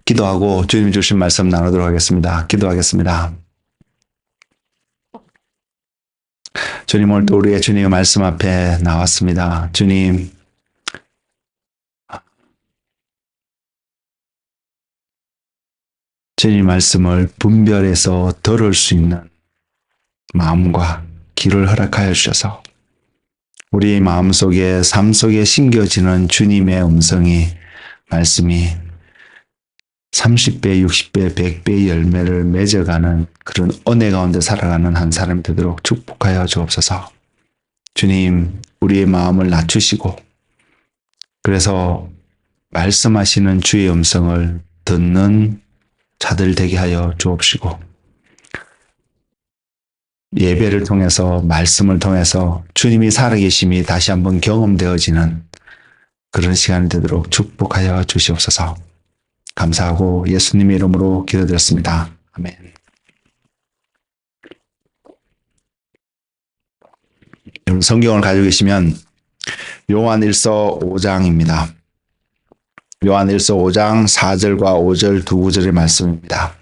기도하고 주님 주신 말씀 나누도록 하겠습니다. 기도하겠습니다. 주님, 오늘도 우리의 주님의 말씀 앞에 나왔습니다. 주님, 주님 말씀을 분별해서 들을 수 있는 마음과 귀를 허락하여 주셔서 우리 마음속에 삶 속에 심겨지는 주님의 음성이 말씀이 30배, 60배, 100배의 열매를 맺어가는 그런 은혜 가운데 살아가는 한 사람이 되도록 축복하여 주옵소서. 주님, 우리의 마음을 낮추시고 그래서 말씀하시는 주의 음성을 듣는 자들 되게 하여 주옵시고 예배를 통해서 말씀을 통해서 주님이 살아계심이 다시 한번 경험되어지는 그런 시간이 되도록 축복하여 주시옵소서. 감사하고 예수님의 이름으로 기도드렸습니다. 아멘. 여러분 성경을 가지고 계시면 요한일서 5장입니다. 요한일서 5장 4절과 5절 두 구절의 말씀입니다.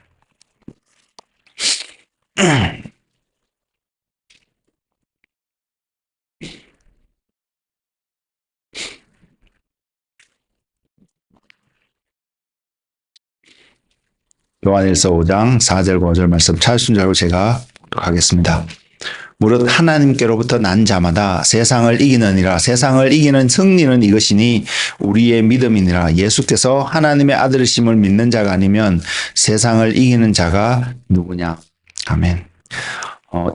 요한일서 5장 4절과 5절 말씀 찾으신 줄 알고 제가 하겠습니다. 무릇 하나님께로부터 난 자마다 세상을 이기느니라. 세상을 이기는 승리는 이것이니 우리의 믿음이니라. 예수께서 하나님의 아들이심을 믿는 자가 아니면 세상을 이기는 자가 누구냐. 아멘.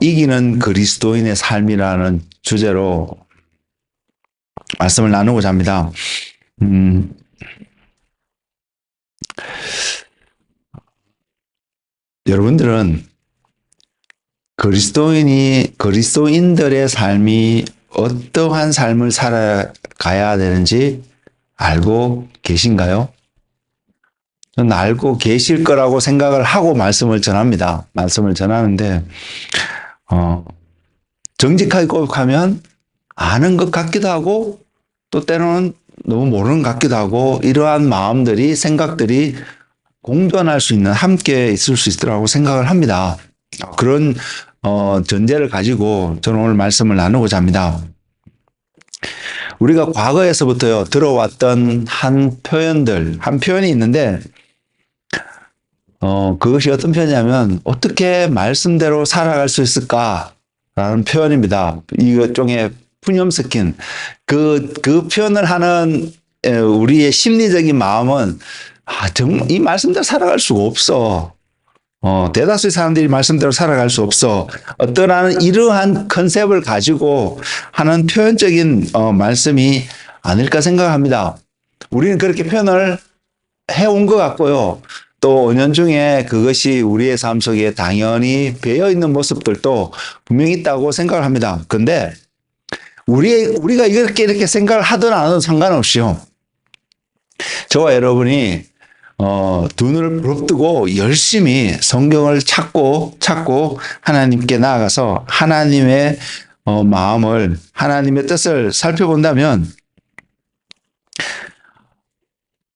이기는 그리스도인의 삶이라는 주제로 말씀을 나누고자 합니다. 여러분들은 그리스도인들의 삶이 어떠한 삶을 살아가야 되는지 알고 계신가요? 저는 알고 계실 거라고 생각을 하고 말씀을 전합니다. 말씀을 전하는데 정직하게 고백하면 아는 것 같기도 하고 또 때로는 너무 모르는 것 같기도 하고 이러한 마음들이 생각들이 공존할 수 있는 함께 있을 수 있더라고 생각을 합니다. 그런 전제를 가지고 저는 오늘 말씀을 나누고자 합니다. 우리가 과거에서부터 들어왔던 한 표현이 있는데 그것이 어떤 표현이냐면 어떻게 말씀대로 살아갈 수 있을까라는 표현입니다. 이것 중에 푸념 섞인 그 표현을 하는 우리의 심리적인 마음은 이 말씀대로 살아갈 수가 없어. 대다수의 사람들이 말씀대로 살아갈 수 없어. 어떠한 이러한 컨셉을 가지고 하는 표현적인 말씀이 아닐까 생각합니다. 우리는 그렇게 표현을 해온 것 같고요. 또 은연중에 그것이 우리의 삶 속에 당연히 배어 있는 모습들도 분명히 있다고 생각을 합니다. 그런데 우리가 이렇게 생각을 하든 안 하든 상관없이요. 저와 여러분이 두 눈을 부릅뜨고 열심히 성경을 찾고 하나님께 나아가서 하나님의 마음을 하나님의 뜻을 살펴본다면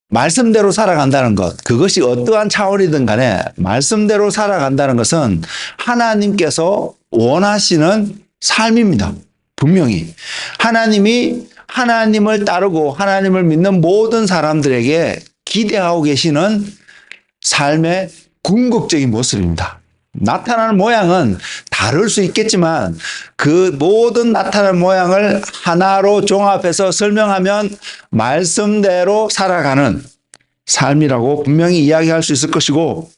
말씀대로 살아간다는 것, 그것이 어떠한 차원이든 간에 말씀대로 살아간다는 것은 하나님께서 원하시는 삶입니다. 분명히 하나님을 따르고 하나님을 믿는 모든 사람들에게 기대하고 계시는 삶의 궁극적인 모습입니다. 나타나는 모양은 다를 수 있겠지만 그 모든 나타나는 모양을 하나로 종합해서 설명하면 말씀대로 살아가는 삶이라고 분명히 이야기할 수 있을 것이고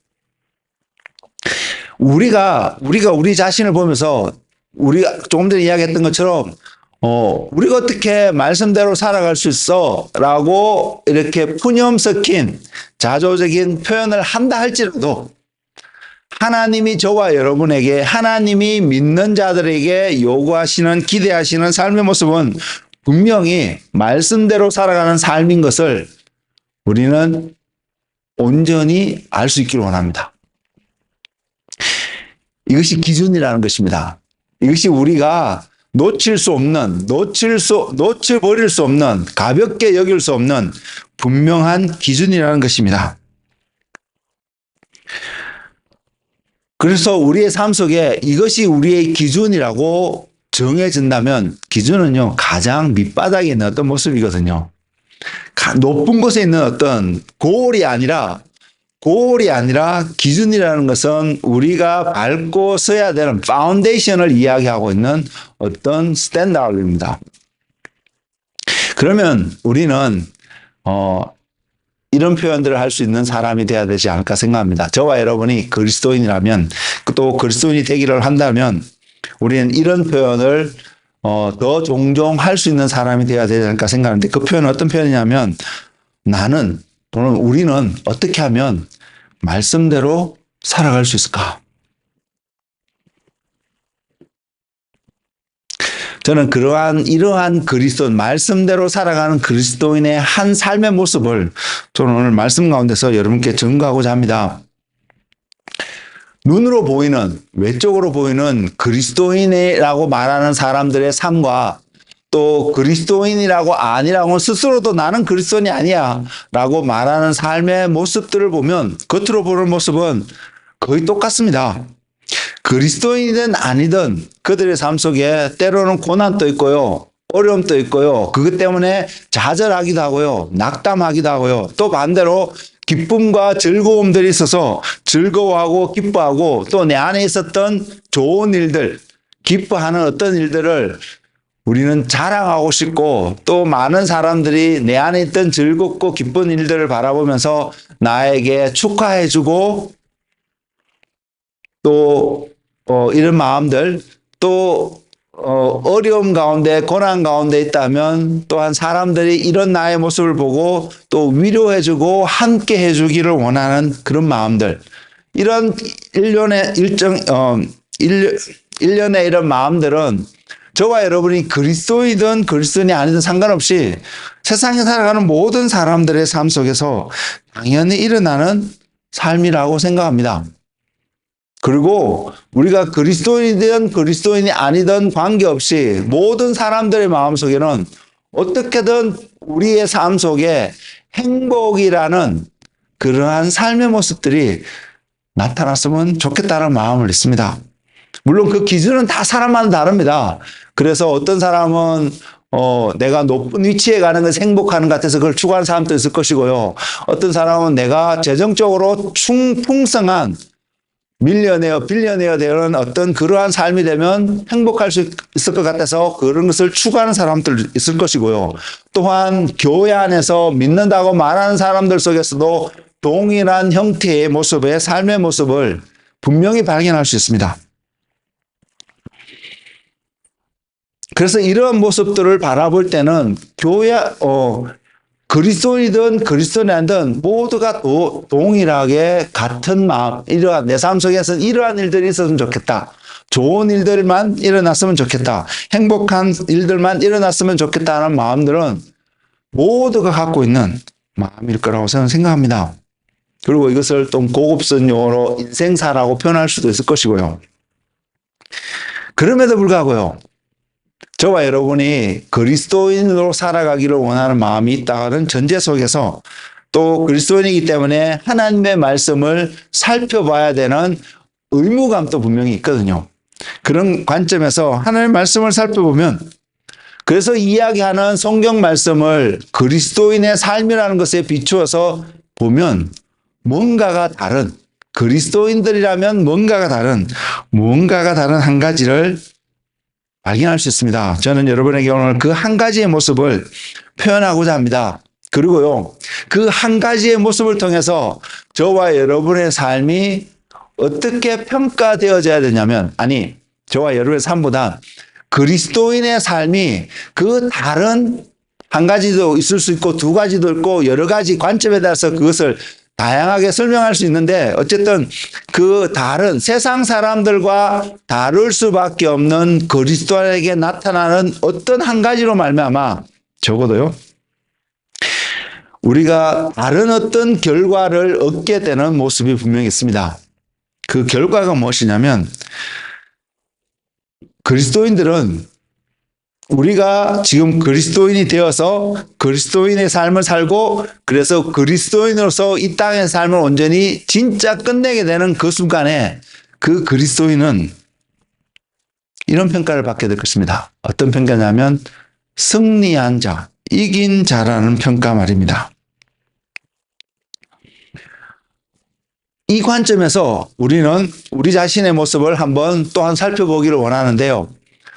우리가 우리 자신을 보면서 우리가 조금 전에 이야기했던 것처럼 우리가 어떻게 말씀대로 살아갈 수 있어? 라고 이렇게 푸념 섞인 자조적인 표현을 한다 할지라도 하나님이 저와 여러분에게 하나님이 믿는 자들에게 요구하시는 기대하시는 삶의 모습은 분명히 말씀대로 살아가는 삶인 것을 우리는 온전히 알 수 있기를 원합니다. 이것이 기준이라는 것입니다. 이것이 우리가 놓쳐버릴 수 없는, 가볍게 여길 수 없는 분명한 기준이라는 것입니다. 그래서 우리의 삶 속에 이것이 우리의 기준이라고 정해진다면 기준은요, 가장 밑바닥에 있는 어떤 모습이거든요. 높은 곳에 있는 어떤 고울이 아니라 기준이라는 것은 우리가 밟고 서야 되는 파운데이션을 이야기하고 있는 어떤 스탠다드입니다. 그러면 우리는 이런 표현들을 할 수 있는 사람이 되어야 되지 않을까 생각합니다. 저와 여러분이 그리스도인이라면, 또 그리스도인이 되기를 한다면 우리는 이런 표현을 더 종종 할 수 있는 사람이 되어야 되지 않을까 생각하는데, 그 표현은 어떤 표현이냐면, 나는 또는 우리는 어떻게 하면 말씀대로 살아갈 수 있을까? 저는 이러한 그리스도인, 말씀대로 살아가는 그리스도인의 한 삶의 모습을 저는 오늘 말씀 가운데서 여러분께 증거하고자 합니다. 눈으로 보이는, 외적으로 보이는 그리스도인이라고 말하는 사람들의 삶과 또 그리스도인이라고 아니라고 스스로도 나는 그리스도인이 아니야 라고 말하는 삶의 모습들을 보면 겉으로 보는 모습은 거의 똑같습니다. 그리스도인이든 아니든 그들의 삶 속에 때로는 고난도 있고요, 어려움도 있고요, 그것 때문에 좌절하기도 하고요, 낙담하기도 하고요, 또 반대로 기쁨과 즐거움들이 있어서 즐거워하고 기뻐하고, 또 내 안에 있었던 좋은 일들, 기뻐하는 어떤 일들을 우리는 자랑하고 싶고, 또 많은 사람들이 내 안에 있던 즐겁고 기쁜 일들을 바라보면서 나에게 축하해주고, 또 이런 마음들, 또 어려움 가운데, 고난 가운데 있다면 또한 사람들이 이런 나의 모습을 보고 또 위로해주고 함께 해주기를 원하는 그런 마음들, 이런 일련의 이런 마음들은 저와 여러분이 그리스도이든 그리스도인이 아니든 상관없이 세상에 살아가는 모든 사람들의 삶 속에서 당연히 일어나는 삶이라고 생각합니다. 그리고 우리가 그리스도인이든 그리스도인이 아니든 관계없이 모든 사람들의 마음속에는 어떻게든 우리의 삶 속에 행복이라는 그러한 삶의 모습들이 나타났으면 좋겠다는 마음을 있습니다. 물론 그 기준은 다 사람마다 다릅니다. 그래서 어떤 사람은 내가 높은 위치에 가는 것이 행복하는 것 같아서 그걸 추구하는 사람도 있을 것이고요. 어떤 사람은 내가 재정적으로 풍성한 밀리어네어, 빌리어네어 되는 어떤 그러한 삶이 되면 행복할 수 있을 것 같아서 그런 것을 추구하는 사람들 있을 것이고요. 또한 교회 안에서 믿는다고 말하는 사람들 속에서도 동일한 형태의 모습의 삶의 모습을 분명히 발견할 수 있습니다. 그래서 이러한 모습들을 바라볼 때는 그리스도인이든 그리스도인이 아니든 모두가 동일하게 같은 마음, 이러한 내 삶 속에서 이러한 일들이 있었으면 좋겠다. 좋은 일들만 일어났으면 좋겠다. 행복한 일들만 일어났으면 좋겠다는 마음들은 모두가 갖고 있는 마음일 거라고 저는 생각합니다. 그리고 이것을 좀 고급스러운 용어로 인생사라고 표현할 수도 있을 것이고요. 그럼에도 불구하고요, 저와 여러분이 그리스도인으로 살아가기를 원하는 마음이 있다는 전제 속에서 또 그리스도인이기 때문에 하나님의 말씀을 살펴봐야 되는 의무감도 분명히 있거든요. 그런 관점에서 하나님의 말씀을 살펴보면, 그래서 이야기하는 성경 말씀을 그리스도인의 삶이라는 것에 비추어서 보면 뭔가가 다른, 그리스도인들이라면 뭔가가 다른 한 가지를 발견할 수 있습니다. 저는 여러분에게 오늘 그 한 가지의 모습을 표현하고자 합니다. 그리고요, 그 한 가지의 모습을 통해서 저와 여러분의 삶이 어떻게 평가되어져야 되냐면, 저와 여러분의 삶보다 그리스도인의 삶이 그 다른 한 가지도 있을 수 있고 두 가지도 있고 여러 가지 관점에 따라서 그것을 다양하게 설명할 수 있는데, 어쨌든 그 다른 세상 사람들과 다를 수밖에 없는 그리스도인에게 나타나는 어떤 한 가지로 말미암아 적어도요, 우리가 다른 어떤 결과를 얻게 되는 모습이 분명히 있습니다. 그 결과가 무엇이냐면, 그리스도인들은 우리가 지금 그리스도인이 되어서 그리스도인의 삶을 살고, 그래서 그리스도인으로서 이 땅의 삶을 온전히 진짜 끝내게 되는 그 순간에 그 그리스도인은 이런 평가를 받게 될 것입니다. 어떤 평가냐면 승리한 자, 이긴 자라는 평가 말입니다. 이 관점에서 우리는 우리 자신의 모습을 한번 또한 살펴보기를 원하는데요.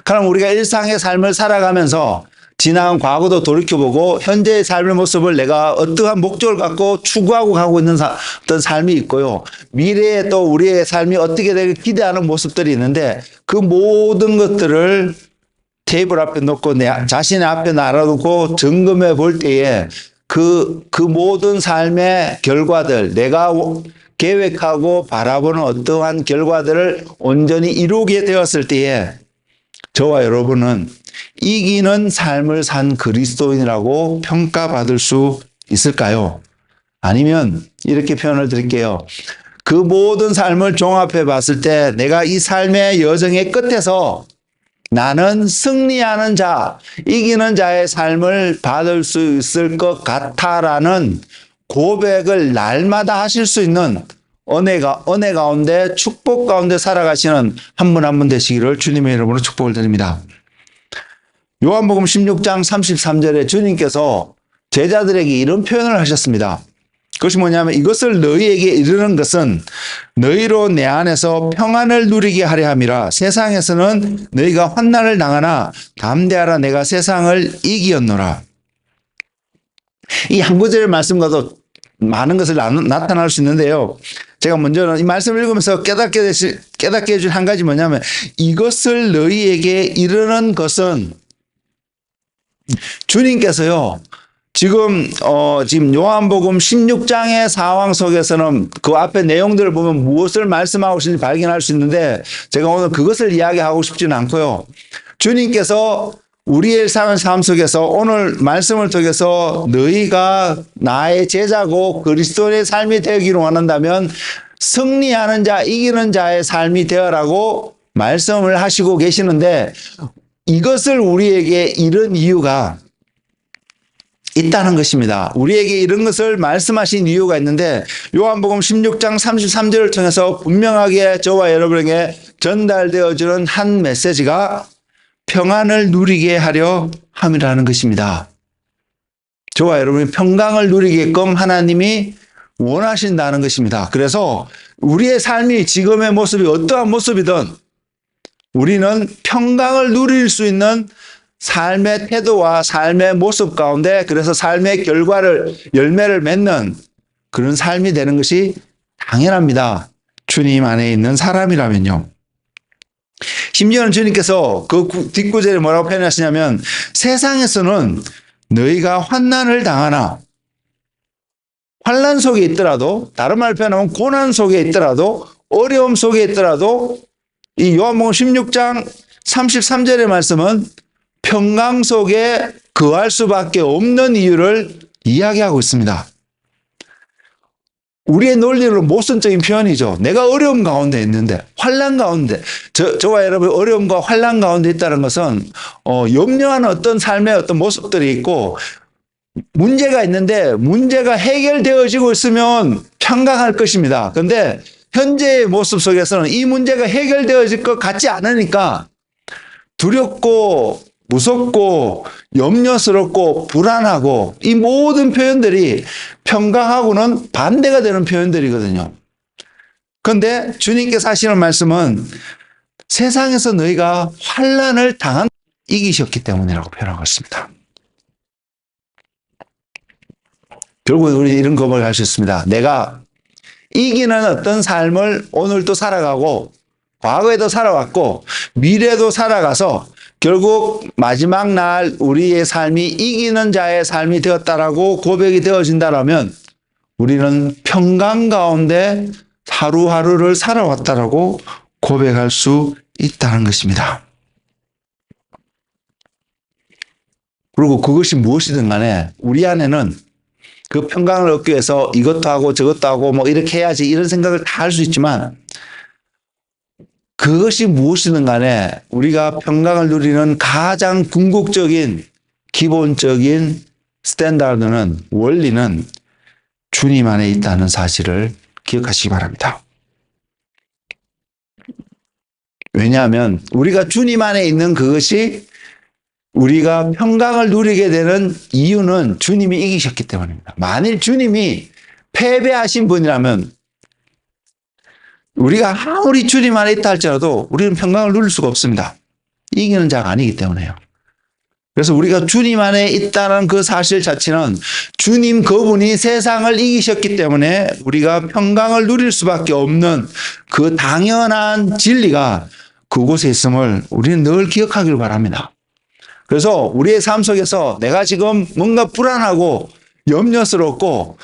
그럼 우리가 일상의 삶을 살아가면서 지난 과거도 돌이켜보고 현재의 삶의 모습을 내가 어떠한 목적을 갖고 추구하고 가고 있는 어떤 삶이 있고요. 미래에 또 우리의 삶이 어떻게 되길 기대하는 모습들이 있는데 그 모든 것들을 테이블 앞에 놓고 내 자신의 앞에 놔두고 점검해 볼 때에 그 모든 삶의 결과들, 내가 계획하고 바라보는 어떠한 결과들을 온전히 이루게 되었을 때에 저와 여러분은 이기는 삶을 산 그리스도인이라고 평가받을 수 있을까요? 아니면 이렇게 표현을 드릴게요. 그 모든 삶을 종합해 봤을 때 내가 이 삶의 여정의 끝에서 나는 승리하는 자, 이기는 자의 삶을 받을 수 있을 것 같아라는 고백을 날마다 하실 수 있는 은혜 가운데 축복 가운데 살아가시는 한 분 한 분 되시기를 주님의 이름으로 축복을 드립니다. 요한복음 16장 33절에 주님께서 제자들에게 이런 표현을 하셨습니다. 그것이 뭐냐면 이것을 너희에게 이르는 것은 너희로 내 안에서 평안을 누리게 하려 함이라. 세상에서는 너희가 환난을 당하나 담대하라, 내가 세상을 이기었노라. 이 한 구절의 말씀과도 많은 것을 나타날 수 있는데요. 제가 먼저는 이 말씀을 읽으면서 깨닫게 해준 한 가지 뭐냐면 이것을 너희에게 이르는 것은 주님께서요. 지금 요한복음 16장의 상황 속에서는 그 앞에 내용들을 보면 무엇을 말씀하고 있는지 발견할 수 있는데 제가 오늘 그것을 이야기하고 싶지는 않고요. 주님께서 우리의 일상의 삶 속에서 오늘 말씀을 통해서 너희가 나의 제자고 그리스도의 삶이 되기를 원한다면 승리하는 자, 이기는 자의 삶이 되어라고 말씀을 하시고 계시는데 이것을 우리에게 이른 이유가 있다는 것입니다. 우리에게 이런 것을 말씀하신 이유가 있는데 요한복음 16장 33절을 통해서 분명하게 저와 여러분에게 전달되어지는 한 메시지가 평안을 누리게 하려 함이라는 것입니다. 저와 여러분이 평강을 누리게끔 하나님이 원하신다는 것입니다. 그래서 우리의 삶이 지금의 모습이 어떠한 모습이든 우리는 평강을 누릴 수 있는 삶의 태도와 삶의 모습 가운데 그래서 삶의 열매를 맺는 그런 삶이 되는 것이 당연합니다. 주님 안에 있는 사람이라면요. 심지어는 주님께서 그 뒷구절에 뭐라고 표현하시냐면 세상에서는 너희가 환난을 당하나 환난 속에 있더라도 다른 말로 표현하면 고난 속에 있더라도 어려움 속에 있더라도 이 요한복음 16장 33절의 말씀은 평강 속에 거할 수밖에 없는 이유를 이야기하고 있습니다. 우리의 논리로 모순적인 표현이죠. 내가 어려움 가운데 있는데 환난 가운데 저와 여러분 어려움과 환난 가운데 있다는 것은 염려하는 어떤 삶의 어떤 모습들이 있고 문제가 있는데 문제가 해결되어지고 있으면 평강할 것입니다. 그런데 현재의 모습 속에서는 이 문제가 해결되어질 것 같지 않으니까 두렵고 무섭고 염려스럽고 불안하고 이 모든 표현들이 평강하고는 반대가 되는 표현들이거든요. 그런데 주님께서 하시는 말씀은 세상에서 너희가 환난을 이기셨기 때문이라고 표현하고 있습니다. 결국은 우리 이런 고백을 할 수 있습니다. 내가 이기는 어떤 삶을 오늘도 살아가고 과거에도 살아왔고 미래도 살아가서 결국 마지막 날 우리의 삶이 이기는 자의 삶이 되었다라고 고백이 되어진다면 우리는 평강 가운데 하루하루를 살아왔다라고 고백할 수 있다는 것입니다. 그리고 그것이 무엇이든 간에 우리 안에는 그 평강을 얻기 위해서 이것도 하고 저것도 하고 뭐 이렇게 해야지 이런 생각을 다 할 수 있지만 그것이 무엇이든 간에 우리가 평강을 누리는 가장 궁극적인 기본적인 스탠다드는 원리는 주님 안에 있다는 사실을 기억하시기 바랍니다. 왜냐하면 우리가 주님 안에 있는 그것이 우리가 평강을 누리게 되는 이유는 주님이 이기셨기 때문입니다. 만일 주님이 패배하신 분이라면 우리가 아무리 주님 안에 있다 할지라도 우리는 평강을 누릴 수가 없습니다. 이기는 자가 아니기 때문에요. 그래서 우리가 주님 안에 있다는 그 사실 자체는 주님 그분이 세상을 이기셨기 때문에 우리가 평강을 누릴 수밖에 없는 그 당연한 진리가 그곳에 있음을 우리는 늘 기억하길 바랍니다. 그래서 우리의 삶 속에서 내가 지금 뭔가 불안하고 염려스럽고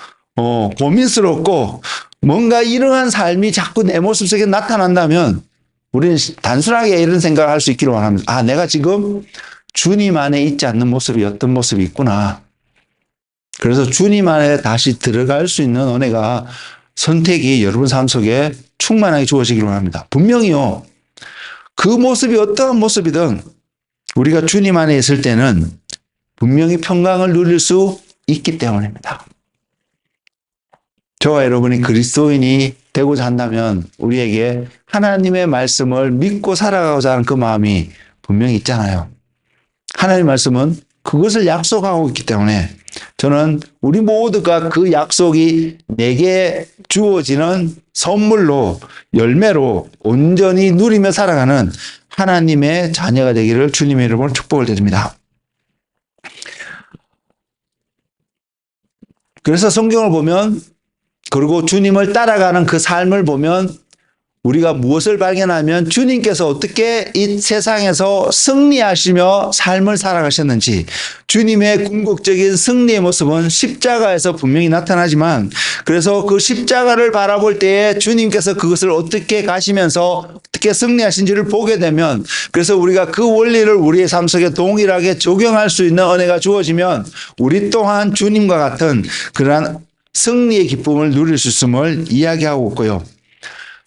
고민스럽고 뭔가 이러한 삶이 자꾸 내 모습 속에 나타난다면 우리는 단순하게 이런 생각을 할 수 있기를 원합니다. 아, 내가 지금 주님 안에 있지 않는 모습이 어떤 모습이 있구나. 그래서 주님 안에 다시 들어갈 수 있는 은혜가 선택이 여러분 삶 속에 충만하게 주어지기를 원합니다. 분명히요. 그 모습이 어떠한 모습이든 우리가 주님 안에 있을 때는 분명히 평강을 누릴 수 있기 때문입니다. 저와 여러분이 그리스도인이 되고자 한다면 우리에게 하나님의 말씀을 믿고 살아가고자 하는 그 마음이 분명히 있잖아요. 하나님의 말씀은 그것을 약속하고 있기 때문에 저는 우리 모두가 그 약속이 내게 주어지는 선물로 열매로 온전히 누리며 살아가는 하나님의 자녀가 되기를 주님의 이름으로 축복을 드립니다. 그래서 성경을 보면 그리고 주님을 따라가는 그 삶을 보면 우리가 무엇을 발견하면 주님께서 어떻게 이 세상에서 승리하시며 삶을 살아가셨는지 주님의 궁극적인 승리의 모습은 십자가에서 분명히 나타나지만 그래서 그 십자가를 바라볼 때에 주님께서 그것을 어떻게 가시면서 어떻게 승리하신지를 보게 되면 그래서 우리가 그 원리를 우리의 삶 속에 동일하게 적용할 수 있는 은혜가 주어지면 우리 또한 주님과 같은 그러한 승리의 기쁨을 누릴 수 있음을 이야기하고 있고요.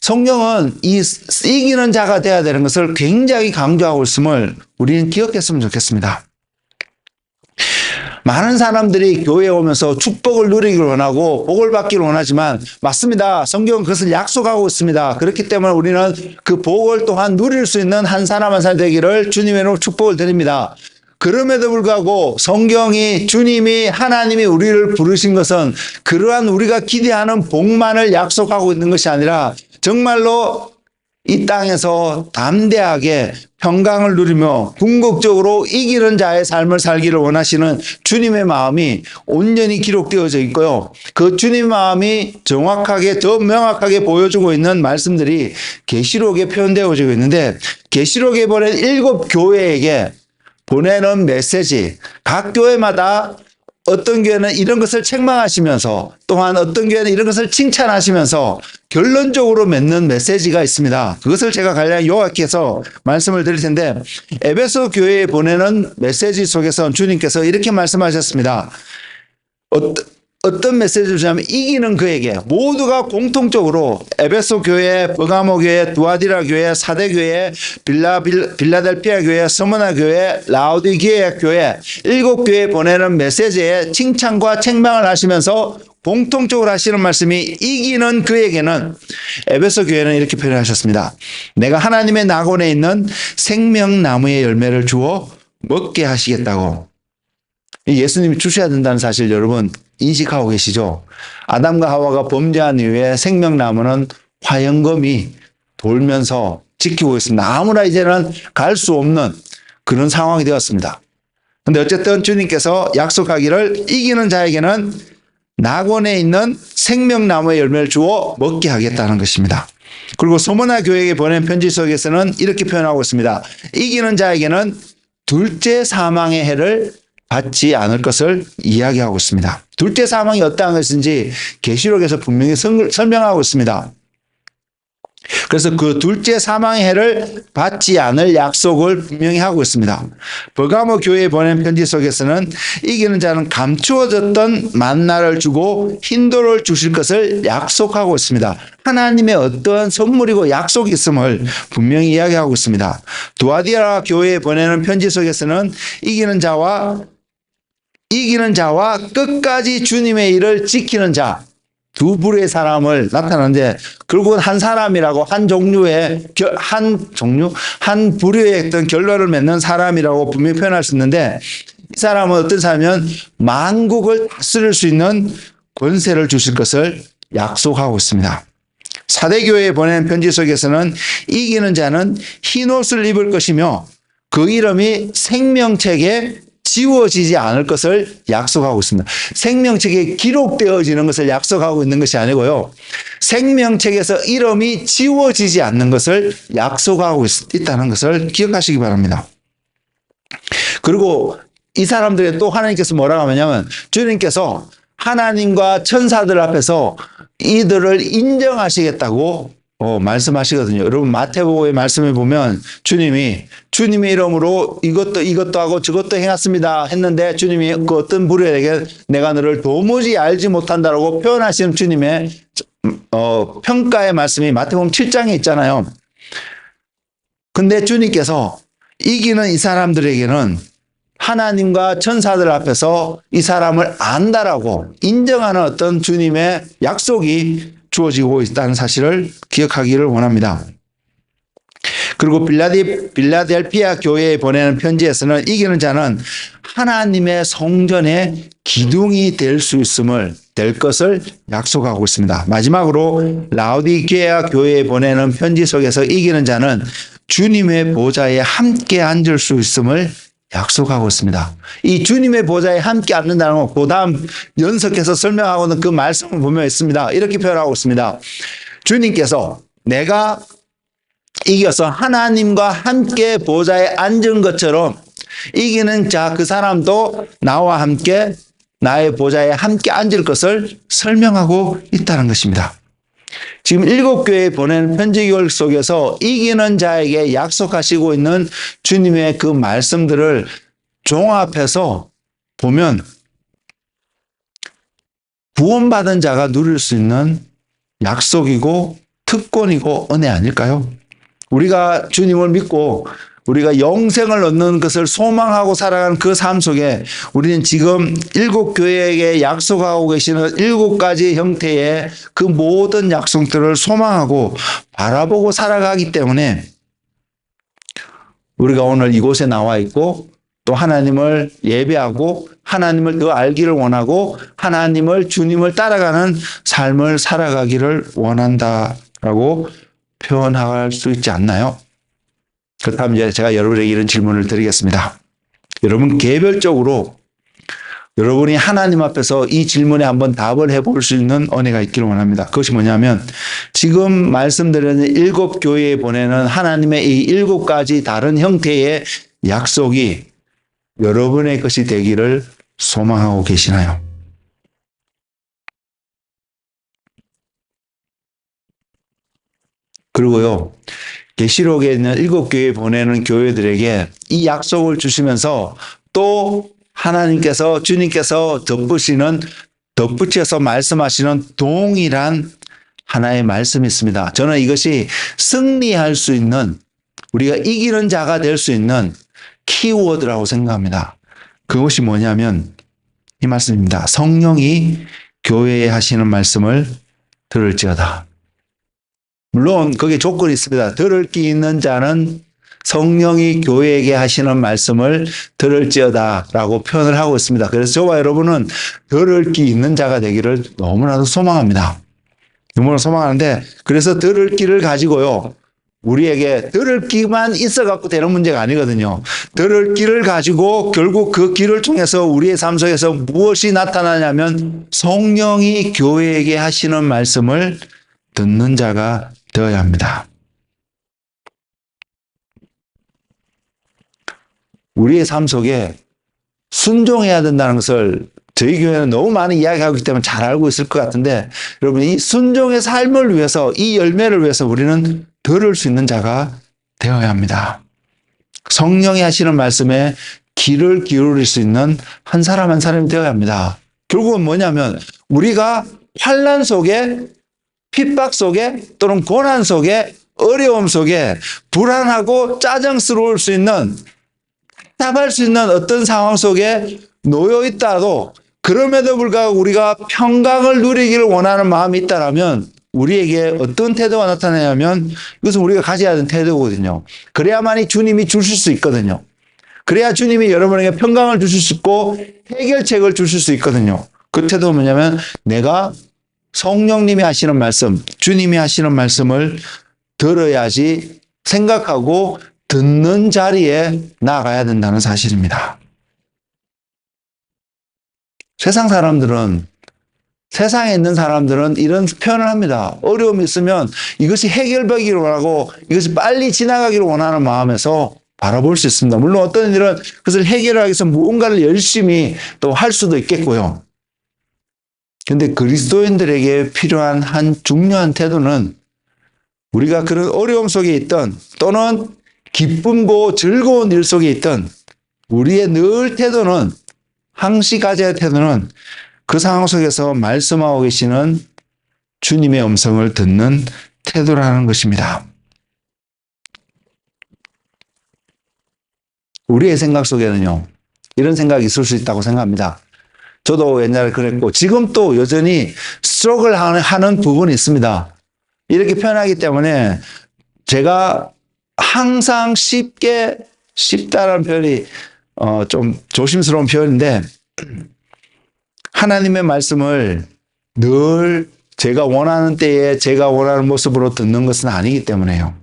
성경은 이기는 자가 되어야 되는 것을 굉장히 강조하고 있음을 우리는 기억했으면 좋겠습니다. 많은 사람들이 교회에 오면서 축복을 누리기를 원하고 복을 받기를 원하지만 맞습니다. 성경은 그것을 약속하고 있습니다. 그렇기 때문에 우리는 그 복을 또한 누릴 수 있는 한 사람 한 사람 되기를 주님의 이름으로 축복을 드립니다. 그럼에도 불구하고 성경이 주님이 하나님이 우리를 부르신 것은 그러한 우리가 기대하는 복만을 약속하고 있는 것이 아니라 정말로 이 땅에서 담대하게 평강을 누리며 궁극적으로 이기는 자의 삶을 살기를 원하시는 주님의 마음이 온전히 기록되어져 있고요. 그 주님의 마음이 정확하게 더 명확하게 보여주고 있는 말씀들이 계시록에 표현되어지고 있는데 계시록에 보낸 7교회에게 보내는 메시지 각 교회마다 어떤 교회는 이런 것을 책망하시면서 또한 어떤 교회는 이런 것을 칭찬하시면서 결론적으로 맺는 메시지가 있습니다. 그것을 제가 간략히 요약해서 말씀을 드릴 텐데 에베소 교회에 보내는 메시지 속에서 주님께서 이렇게 말씀하셨습니다. 어떤 메시지를 주냐면 이기는 그에게 모두가 공통적으로 에베소 교회, 버가모 교회, 두아디라 교회, 사대 교회, 빌라델피아 교회, 스무나 교회, 라오디게아 교회 7교회에 보내는 메시지에 칭찬과 책망을 하시면서 공통적으로 하시는 말씀이 이기는 그에게는 에베소 교회는 이렇게 표현하셨습니다. 내가 하나님의 낙원에 있는 생명나무의 열매를 주어 먹게 하시겠다고. 예수님이 주셔야 된다는 사실 여러분 인식하고 계시죠? 아담과 하와가 범죄한 이후에 생명나무는 화영검이 돌면서 지키고 있습니다. 아무나 이제는 갈 수 없는 그런 상황이 되었습니다. 그런데 어쨌든 주님께서 약속하기를 이기는 자에게는 낙원에 있는 생명나무의 열매를 주어 먹게 하겠다는 것입니다. 그리고 소모나 교회에게 보낸 편지 속에서는 이렇게 표현하고 있습니다. 이기는 자에게는 둘째 사망의 해를 받지 않을 것을 이야기하고 있습니다. 둘째 사망이 어떠한 것인지 계시록에서 분명히 설명하고 있습니다. 그래서 그 둘째 사망의 해를 받지 않을 약속을 분명히 하고 있습니다. 버가모 교회에 보낸 편지 속에서는 이기는 자는 감추어졌던 만나를 주고 흰돌을 주실 것을 약속하고 있습니다. 하나님의 어떠한 선물이고 약속이 있음을 분명히 이야기하고 있습니다. 두아디라 교회에 보내는 편지 속에서는 이기는 자와 끝까지 주님의 일을 지키는 자, 두 부류의 사람을 나타나는데 결국은 한 사람이라고 한 종류의 한 부류의 어떤 결론을 맺는 사람이라고 분명히 표현할 수 있는데 이 사람은 어떤 사람이면 만국을 다스릴 수 있는 권세를 주실 것을 약속하고 있습니다. 사대교회에 보낸 편지 속에서는 이기는 자는 흰옷을 입을 것이며 그 이름이 생명책에 지워지지 않을 것을 약속하고 있습니다. 생명책에 기록되어지는 것을 약속하고 있는 것이 아니고요. 생명책에서 이름이 지워지지 않는 것을 약속하고 있다는 것을 기억하시기 바랍니다. 그리고 이 사람들의 또 하나님께서 뭐라고 하냐면 주님께서 하나님과 천사들 앞에서 이들을 인정하시겠다고 말씀하시거든요. 여러분 마태복음의 말씀을 보면 주님의 이름으로 이것도 하고 저것도 행했습니다 했는데 주님이 그 어떤 부류에게 내가 너를 도무지 알지 못한다라고 표현하시는 주님의 평가의 말씀이 마태복음 7장에 있잖아요. 근데 주님께서 이기는 이 사람들에게는 하나님과 천사들 앞에서 이 사람을 안다라고 인정하는 어떤 주님의 약속이 주어지고 있다는 사실을 기억하기를 원합니다. 그리고 빌라델피아 교회에 보내는 편지에서는 이기는 자는 하나님의 성전의 기둥이 될 것을 약속하고 있습니다. 마지막으로 라오디게아 교회에 보내는 편지 속에서 이기는 자는 주님의 보좌에 함께 앉을 수 있음을 약속하고 있습니다. 이 주님의 보좌에 함께 앉는다는 것, 그 다음 연속해서 설명하고는 그 말씀을 보면 있습니다. 이렇게 표현하고 있습니다. 주님께서 내가 이겨서 하나님과 함께 보좌에 앉은 것처럼 이기는 자 그 사람도 나와 함께 나의 보좌에 함께 앉을 것을 설명하고 있다는 것입니다. 지금 7교회에 보낸 편지글 속에서 이기는 자에게 약속하시고 있는 주님의 그 말씀들을 종합해서 보면 구원받은 자가 누릴 수 있는 약속이고 특권이고 은혜 아닐까요? 우리가 주님을 믿고 우리가 영생을 얻는 것을 소망하고 살아가는 그 삶 속에 우리는 지금 7교회에게 약속하고 계시는 7가지 형태의 그 모든 약속들을 소망하고 바라보고 살아가기 때문에 우리가 오늘 이곳에 나와 있고 또 하나님을 예배하고 하나님을 더 알기를 원하고 하나님을 주님을 따라가는 삶을 살아가기를 원한다라고 표현할 수 있지 않나요? 그렇다면 이제 제가 여러분에게 이런 질문을 드리겠습니다. 여러분 개별적으로 여러분이 하나님 앞에서 이 질문에 한번 답을 해볼 수 있는 은혜가 있기를 원합니다. 그것이 뭐냐면 지금 말씀드리는 7교회에 보내는 하나님의 이 7가지 다른 형태의 약속이 여러분의 것이 되기를 소망하고 계시나요? 그리고요. 계시록에 있는 7교회에 보내는 교회들에게 이 약속을 주시면서 또 하나님께서 주님께서 덧붙여서 말씀하시는 동일한 하나의 말씀이 있습니다. 저는 이것이 승리할 수 있는 우리가 이기는 자가 될 수 있는 키워드라고 생각합니다. 그것이 뭐냐면 이 말씀입니다. 성령이 교회에 하시는 말씀을 들을지어다. 물론 거기에 조건이 있습니다. 들을 귀 있는 자는 성령이 교회에게 하시는 말씀을 들을지어다 라고 표현을 하고 있습니다. 그래서 저와 여러분은 들을 귀 있는 자가 되기를 너무나도 소망합니다. 너무나 소망하는데 그래서 들을 귀를 가지고요. 우리에게 들을 귀만 있어갖고 되는 문제가 아니거든요. 들을 귀를 가지고 결국 그 귀를 통해서 우리의 삶 속에서 무엇이 나타나냐면 성령이 교회에게 하시는 말씀을 듣는 자가 되어야 합니다. 우리의 삶 속에 순종해야 된다는 것을 저희 교회는 너무 많은 이야기하고 있기 때문에 잘 알고 있을 것 같은데 여러분 이 순종의 삶을 위해서 이 열매를 위해서 우리는 들을 수 있는 자가 되어야 합니다. 성령이 하시는 말씀에 귀를 기울일 수 있는 한 사람 한 사람이 되어야 합니다. 결국은 뭐냐면 우리가 환난 속에 핍박 속에 또는 고난 속에 어려움 속에 불안하고 짜증스러울 수 있는 답답할 수 있는 어떤 상황 속에 놓여 있다도 그럼에도 불구하고 우리가 평강을 누리기를 원하는 마음이 있다라면 우리에게 어떤 태도가 나타나냐면 이것은 우리가 가져야 하는 태도거든요. 그래야만이 주님이 주실 수 있거든요. 그래야 주님이 여러분에게 평강을 주실 수 있고 해결책을 주실 수 있거든요. 그 태도는 뭐냐면 내가 성령님이 하시는 말씀, 주님이 하시는 말씀을 들어야지 생각하고 듣는 자리에 나가야 된다는 사실입니다. 세상에 있는 사람들은 이런 표현을 합니다. 어려움이 있으면 이것이 해결되기를 원하고 이것이 빨리 지나가기를 원하는 마음에서 바라볼 수 있습니다. 물론 어떤 일은 그것을 해결하기 위해서 무언가를 열심히 또 할 수도 있겠고요. 그런데 그리스도인들에게 필요한 한 중요한 태도는 우리가 그런 어려움 속에 있던 또는 기쁨고 즐거운 일 속에 있던 우리의 늘 태도는 항시 가져야 할 태도는 그 상황 속에서 말씀하고 계시는 주님의 음성을 듣는 태도라는 것입니다. 우리의 생각 속에는요, 이런 생각이 있을 수 있다고 생각합니다. 저도 옛날에 그랬고, 지금 또 여전히 스트러글 하는 부분이 있습니다. 이렇게 표현하기 때문에 제가 항상 쉽다라는 표현이 좀 조심스러운 표현인데, 하나님의 말씀을 늘 제가 원하는 때에 제가 원하는 모습으로 듣는 것은 아니기 때문에요.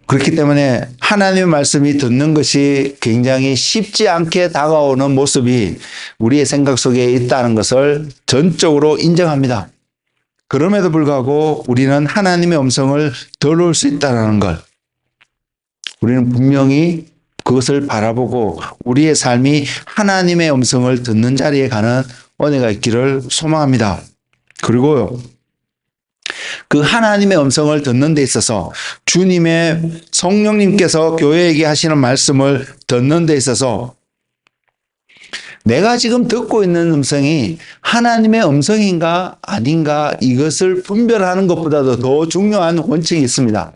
그렇기 때문에 하나님의 말씀이 듣는 것이 굉장히 쉽지 않게 다가오는 모습이 우리의 생각 속에 있다는 것을 전적으로 인정합니다. 그럼에도 불구하고 우리는 하나님의 음성을 들을 수 있다는 걸 우리는 분명히 그것을 바라보고 우리의 삶이 하나님의 음성을 듣는 자리에 가는 은혜가 있기를 소망합니다. 그리고요, 그 하나님의 음성을 듣는 데 있어서 주님의 성령님께서 교회에게 하시는 말씀을 듣는 데 있어서 내가 지금 듣고 있는 음성이 하나님의 음성인가 아닌가 이것을 분별하는 것보다도 더 중요한 원칙이 있습니다.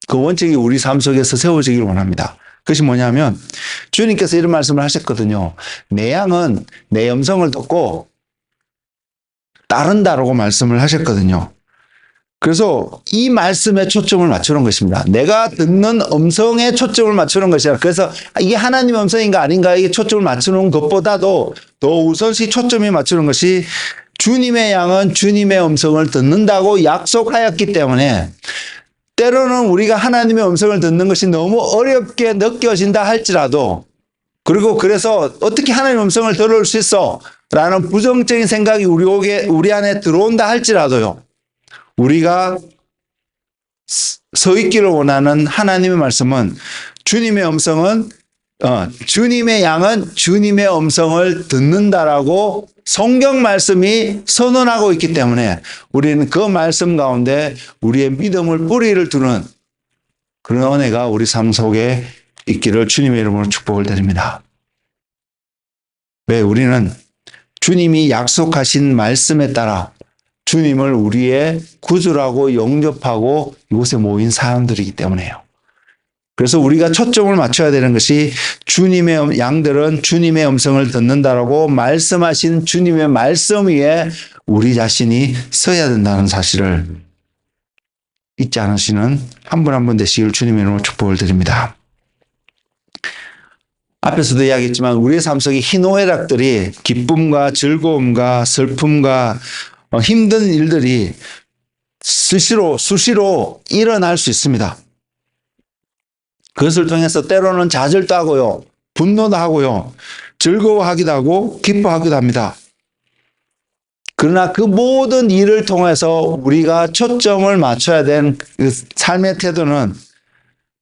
그 원칙이 우리 삶 속에서 세워지길 원합니다. 그것이 뭐냐면 주님께서 이런 말씀을 하셨거든요. 내 양은 내 음성을 듣고 따른다라고 말씀을 하셨거든요. 그래서 이 말씀에 초점을 맞추는 것입니다. 내가 듣는 음성에 초점을 맞추는 것이라. 그래서 이게 하나님의 음성인가 아닌가 이게 초점을 맞추는 것보다도 더 우선시 초점이 맞추는 것이 주님의 양은 주님의 음성을 듣는다고 약속하였기 때문에 때로는 우리가 하나님의 음성을 듣는 것이 너무 어렵게 느껴진다 할지라도 그리고 그래서 어떻게 하나님의 음성을 들을 수 있어? 라는 부정적인 생각이 우리 안에 들어온다 할지라도요. 우리가 서 있기를 원하는 하나님의 말씀은 주님의 양은 주님의 음성을 듣는다라고 성경 말씀이 선언하고 있기 때문에 우리는 그 말씀 가운데 우리의 믿음을 뿌리를 두는 그런 은혜가 우리 삶 속에 있기를 주님의 이름으로 축복을 드립니다. 왜? 우리는 주님이 약속하신 말씀에 따라 주님을 우리의 구주라고 영접하고 이곳에 모인 사람들이기 때문에요. 그래서 우리가 초점을 맞춰야 되는 것이 주님의 양들은 주님의 음성을 듣는다라고 말씀하신 주님의 말씀 위에 우리 자신이 서야 된다는 사실을 잊지 않으시는 한 분 한 분 되시길 주님의 이름으로 축복을 드립니다. 앞에서도 이야기했지만 우리의 삶 속에 희노애락들이 기쁨과 즐거움과 슬픔과 힘든 일들이 수시로 일어날 수 있습니다. 그것을 통해서 때로는 좌절도 하고요, 분노도 하고요, 즐거워하기도 하고 기뻐하기도 합니다. 그러나 그 모든 일을 통해서 우리가 초점을 맞춰야 되는 그 삶의 태도는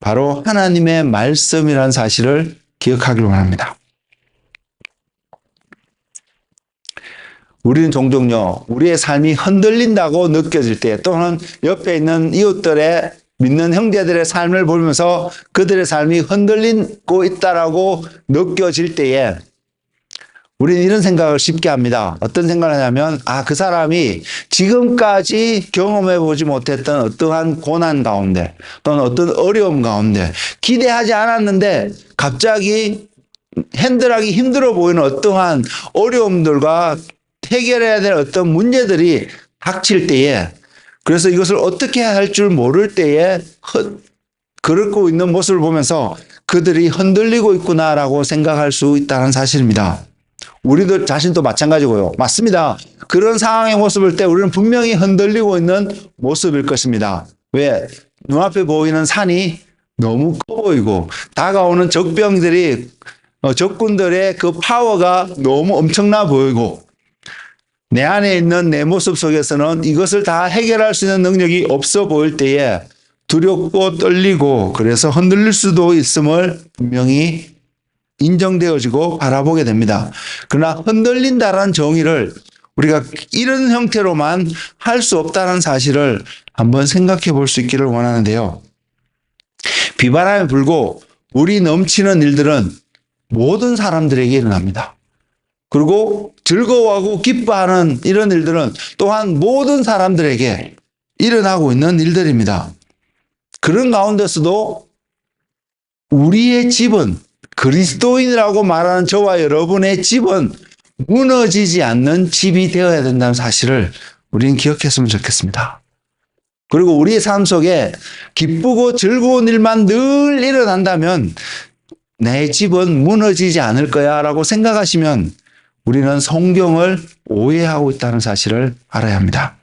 바로 하나님의 말씀이라는 사실을 기억하기를 원합니다. 우리는 종종요, 우리의 삶이 흔들린다고 느껴질 때 또는 옆에 있는 이웃들의 믿는 형제들의 삶을 보면서 그들의 삶이 흔들리고 있다라고 느껴질 때에 우리는 이런 생각을 쉽게 합니다. 어떤 생각을 하냐면 그 사람이 지금까지 경험해보지 못했던 어떠한 고난 가운데 또는 어떤 어려움 가운데 기대하지 않았는데 갑자기 핸들하기 힘들어 보이는 어떠한 어려움들과 해결해야 될 어떤 문제들이 닥칠 때에, 그래서 이것을 어떻게 할 줄 모를 때에 그러고 있는 모습을 보면서 그들이 흔들리고 있구나라고 생각할 수 있다는 사실입니다. 우리들 자신도 마찬가지고요. 맞습니다. 그런 상황의 모습을 볼 때 우리는 분명히 흔들리고 있는 모습일 것입니다. 왜? 눈앞에 보이는 산이 너무 커 보이고 다가오는 적병들이 적군들의 그 파워가 너무 엄청나 보이고 내 안에 있는 내 모습 속에서는 이것을 다 해결할 수 있는 능력이 없어 보일 때에 두렵고 떨리고 그래서 흔들릴 수도 있음을 분명히 인정되어지고 바라보게 됩니다. 그러나 흔들린다라는 정의를 우리가 이런 형태로만 할 수 없다는 사실을 한번 생각해 볼 수 있기를 원하는데요. 비바람이 불고 물이 넘치는 일들은 모든 사람들에게 일어납니다. 그리고 즐거워하고 기뻐하는 이런 일들은 또한 모든 사람들에게 일어나고 있는 일들입니다. 그런 가운데서도 우리의 집은, 그리스도인이라고 말하는 저와 여러분의 집은 무너지지 않는 집이 되어야 된다는 사실을 우리는 기억했으면 좋겠습니다. 그리고 우리의 삶 속에 기쁘고 즐거운 일만 늘 일어난다면 내 집은 무너지지 않을 거야 라고 생각하시면 우리는 성경을 오해하고 있다는 사실을 알아야 합니다.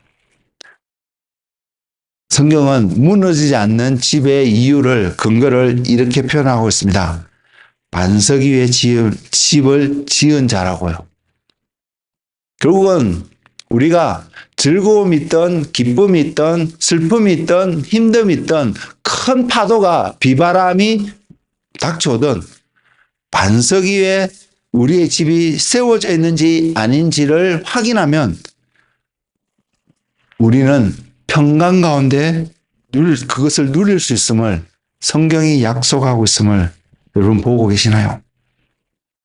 성경은 무너지지 않는 집의 이유를, 근거를 이렇게 표현하고 있습니다. 반석 위에 집을 지은 자라고요. 결국은 우리가 즐거움이 있던 기쁨이 있던 슬픔이 있던 힘듦이 있던 큰 파도가 비바람이 닥쳐오던 반석 위에 우리의 집이 세워져 있는지 아닌지를 확인하면 우리는 평강 가운데 그것을 누릴 수 있음을 성경이 약속하고 있음을 여러분 보고 계시나요?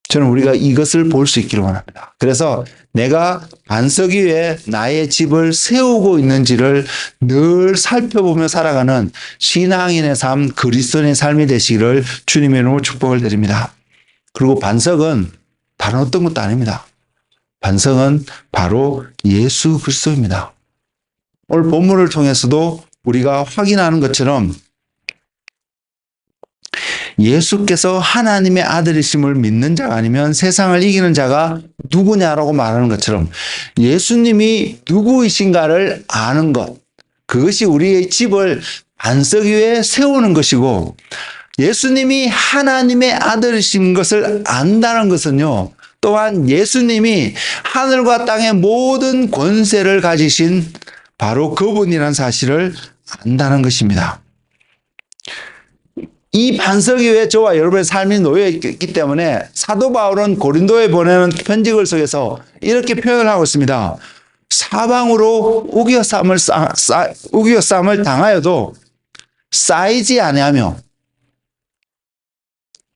저는 우리가 이것을 볼 수 있기를 원합니다. 그래서 내가 반석 위에 나의 집을 세우고 있는지를 늘 살펴보며 살아가는 신앙인의 삶, 그리스도인의 삶이 되시기를 주님의 이름으로 축복을 드립니다. 그리고 반석은 다른 어떤 것도 아닙니다. 반석은 바로 예수 그리스도입니다. 오늘 본문을 통해서도 우리가 확인하는 것처럼 예수께서 하나님의 아들이심을 믿는 자가 아니면 세상을 이기는 자가 누구냐라고 말하는 것처럼 예수님이 누구이신가를 아는 것, 그것이 우리의 집을 반석 위에 세우는 것이고, 예수님이 하나님의 아들이신 것을 안다는 것은요, 또한 예수님이 하늘과 땅의 모든 권세를 가지신 바로 그분이라는 사실을 안다는 것입니다. 이 반석 위에 저와 여러분의 삶이 놓여 있기 때문에 사도 바울은 고린도에 보내는 편지글 속에서 이렇게 표현을 하고 있습니다. 사방으로 우겨쌈을 당하여도 쌓이지 아니하며,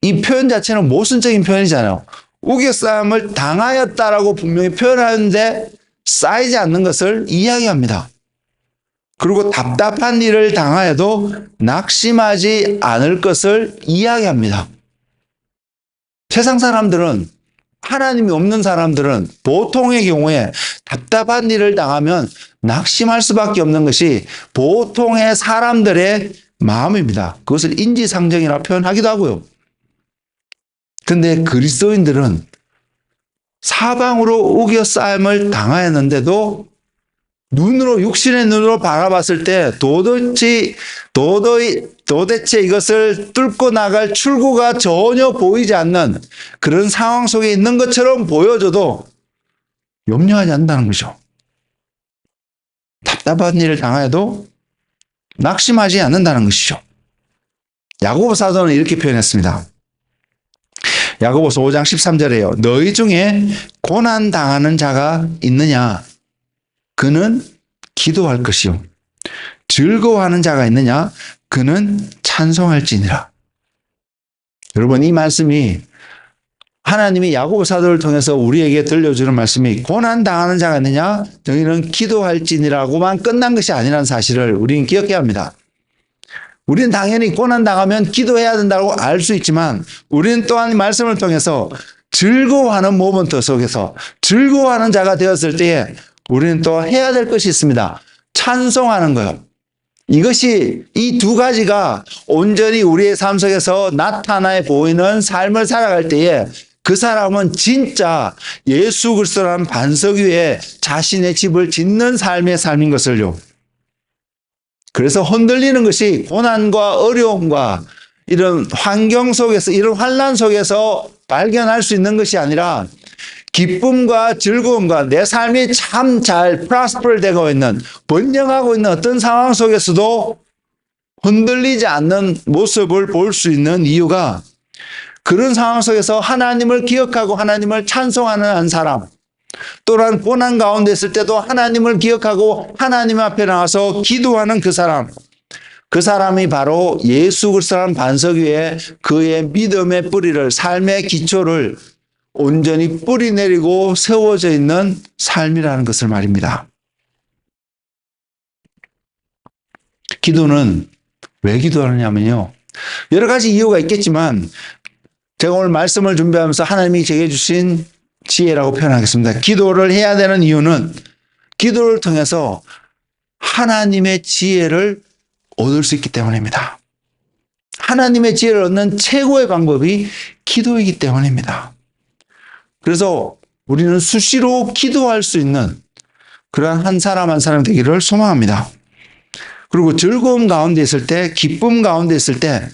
이 표현 자체는 모순적인 표현이잖아요. 우겨쌈을 당하였다라고 분명히 표현하는데 쌓이지 않는 것을 이야기합니다. 그리고 답답한 일을 당하여도 낙심하지 않을 것을 이야기합니다. 세상 사람들은, 하나님이 없는 사람들은 보통의 경우에 답답한 일을 당하면 낙심할 수밖에 없는 것이 보통의 사람들의 마음입니다. 그것을 인지상정이라 표현하기도 하고요. 근데 그리스도인들은 사방으로 우겨싸임을 당하였는데도 육신의 눈으로 바라봤을 때 도대체 이것을 뚫고 나갈 출구가 전혀 보이지 않는 그런 상황 속에 있는 것처럼 보여줘도 염려하지 않는다는 거죠. 답답한 일을 당하여도 낙심하지 않는다는 것이죠. 야고보 사도는 이렇게 표현했습니다. 야고보서 5장 13절에요. 너희 중에 고난 당하는 자가 있느냐? 그는 기도할 것이요. 즐거워하는 자가 있느냐? 그는 찬송할지니라. 여러분, 이 말씀이 하나님이 야고보 사도를 통해서 우리에게 들려주는 말씀이 고난 당하는 자가 있느냐? 너희는 기도할지니라고만 끝난 것이 아니라는 사실을 우리는 기억해야 합니다. 우리는 당연히 고난당하면 기도해야 된다고 알 수 있지만 우리는 또한 말씀을 통해서 즐거워하는 모먼트 속에서 즐거워하는 자가 되었을 때에 우리는 또 해야 될 것이 있습니다. 찬송하는 거예요. 이것이 이 두 가지가 온전히 우리의 삶 속에서 나타나 보이는 삶을 살아갈 때에 그 사람은 진짜 예수 그리스도라는 반석 위에 자신의 집을 짓는 삶의 삶인 것을요. 그래서 흔들리는 것이 고난과 어려움과 이런 환경 속에서, 이런 환난 속에서 발견할 수 있는 것이 아니라 기쁨과 즐거움과 내 삶이 참 잘 프로스퍼 되고 있는, 번영하고 있는 어떤 상황 속에서도 흔들리지 않는 모습을 볼 수 있는 이유가 그런 상황 속에서 하나님을 기억하고 하나님을 찬송하는 한 사람, 또한 고난 가운데 있을 때도 하나님을 기억하고 하나님 앞에 나와서 기도하는 그 사람, 그 사람이 바로 예수 그리스도라는 반석 위에 그의 믿음의 뿌리를, 삶의 기초를 온전히 뿌리 내리고 세워져 있는 삶이라는 것을 말입니다. 기도는 왜 기도하느냐면요, 여러 가지 이유가 있겠지만 제가 오늘 말씀을 준비하면서 하나님이 제게 주신 지혜라고 표현하겠습니다. 기도를 해야 되는 이유는 기도를 통해서 하나님의 지혜를 얻을 수 있기 때문입니다. 하나님의 지혜를 얻는 최고의 방법이 기도이기 때문입니다. 그래서 우리는 수시로 기도할 수 있는 그러한 한 사람 한 사람 되기를 소망합니다. 그리고 즐거움 가운데 있을 때, 기쁨 가운데 있을 때,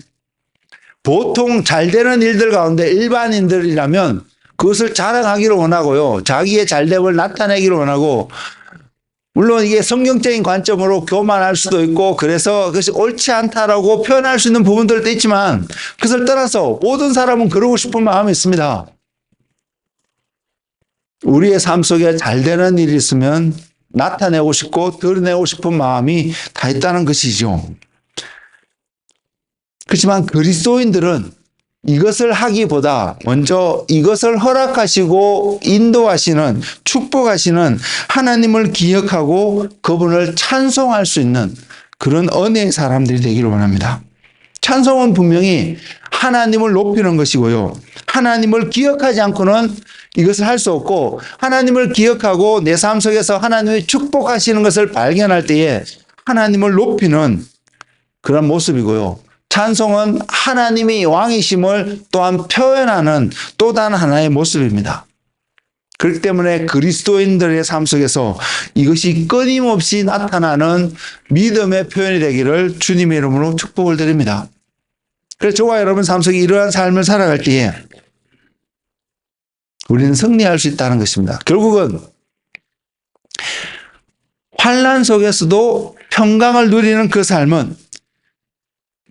보통 잘 되는 일들 가운데 일반인들이라면 그것을 자랑하기를 원하고요, 자기의 잘됨을 나타내기를 원하고, 물론 이게 성경적인 관점으로 교만할 수도 있고 그래서 그것이 옳지 않다라고 표현할 수 있는 부분들도 있지만 그것을 떠나서 모든 사람은 그러고 싶은 마음이 있습니다. 우리의 삶 속에 잘 되는 일이 있으면 나타내고 싶고 드러내고 싶은 마음이 다 있다는 것이죠. 그렇지만 그리스도인들은 이것을 하기보다 먼저 이것을 허락하시고 인도하시는, 축복하시는 하나님을 기억하고 그분을 찬송할 수 있는 그런 은혜의 사람들이 되기를 원합니다. 찬송은 분명히 하나님을 높이는 것이고요, 하나님을 기억하지 않고는 이것을 할 수 없고, 하나님을 기억하고 내 삶 속에서 하나님의 축복하시는 것을 발견할 때에 하나님을 높이는 그런 모습이고요, 찬송은 하나님이 왕이심을 또한 표현하는 또 다른 하나의 모습입니다. 그렇기 때문에 그리스도인들의 삶 속에서 이것이 끊임없이 나타나는 믿음의 표현이 되기를 주님의 이름으로 축복을 드립니다. 그래서 저와 여러분 삶 속에 이러한 삶을 살아갈 때에 우리는 승리할 수 있다는 것입니다. 결국은 환난 속에서도 평강을 누리는 그 삶은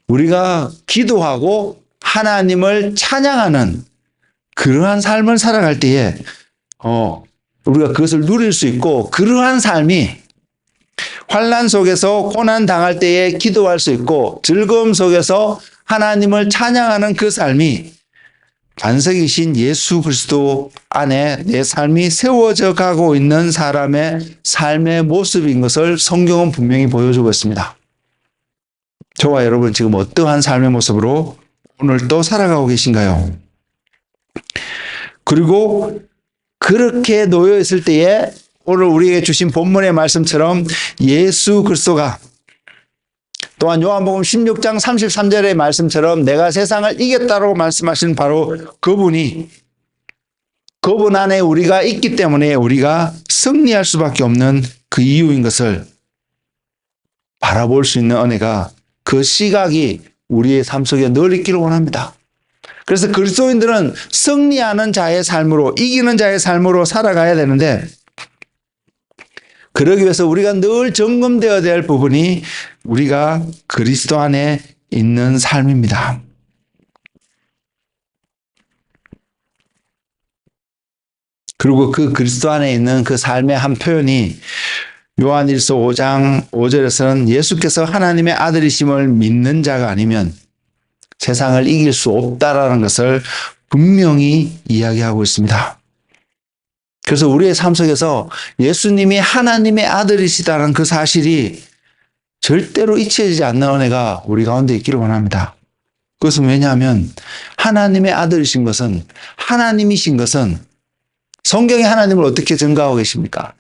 우리가 기도하고 하나님을 찬양하는 그러한 삶을 살아갈 때에 우리가 그것을 누릴 수 있고, 그러한 삶이 환난 속에서 고난 당할 때에 기도할 수 있고 즐거움 속에서 하나님을 찬양하는 그 삶이 반석이신 예수 그리스도 안에 내 삶이 세워져 가고 있는 사람의 삶의 모습인 것을 성경은 분명히 보여주고 있습니다. 저와 여러분 지금 어떠한 삶의 모습으로 오늘 또 살아가고 계신가요? 그리고 그렇게 놓여 있을 때에 오늘 우리에게 주신 본문의 말씀처럼 예수 그리스도가, 또한 요한복음 16장 33절의 말씀처럼 내가 세상을 이겼다고 말씀하신 바로 그분이, 그분 안에 우리가 있기 때문에 우리가 승리할 수밖에 없는 그 이유인 것을 바라볼 수 있는 은혜가, 그 시각이 우리의 삶 속에 늘 있기를 원합니다. 그래서 그리스도인들은 승리하는 자의 삶으로, 이기는 자의 삶으로 살아가야 되는데, 그러기 위해서 우리가 늘 점검되어야 될 부분이 우리가 그리스도 안에 있는 삶입니다. 그리고 그 그리스도 안에 있는 그 삶의 한 표현이 요한일서 5장 5절에서는 예수께서 하나님의 아들이심을 믿는 자가 아니면 세상을 이길 수 없다라는 것을 분명히 이야기하고 있습니다. 그래서 우리의 삶 속에서 예수님이 하나님의 아들이시다는 그 사실이 절대로 잊혀지지 않는 은혜가 우리 가운데 있기를 원합니다. 그것은 왜냐하면 하나님의 아들이신 것은, 하나님이신 것은 성경이 하나님을 어떻게 증거하고 계십니까?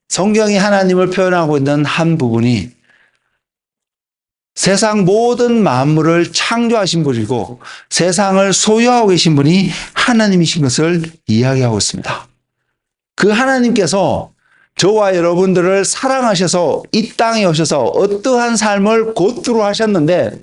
성경이 하나님을 표현하고 있는 한 부분이 세상 모든 만물을 창조하신 분이고 세상을 소유하고 계신 분이 하나님이신 것을 이야기하고 있습니다. 그 하나님께서 저와 여러분들을 사랑하셔서 이 땅에 오셔서 어떠한 삶을 곧두루 하셨는데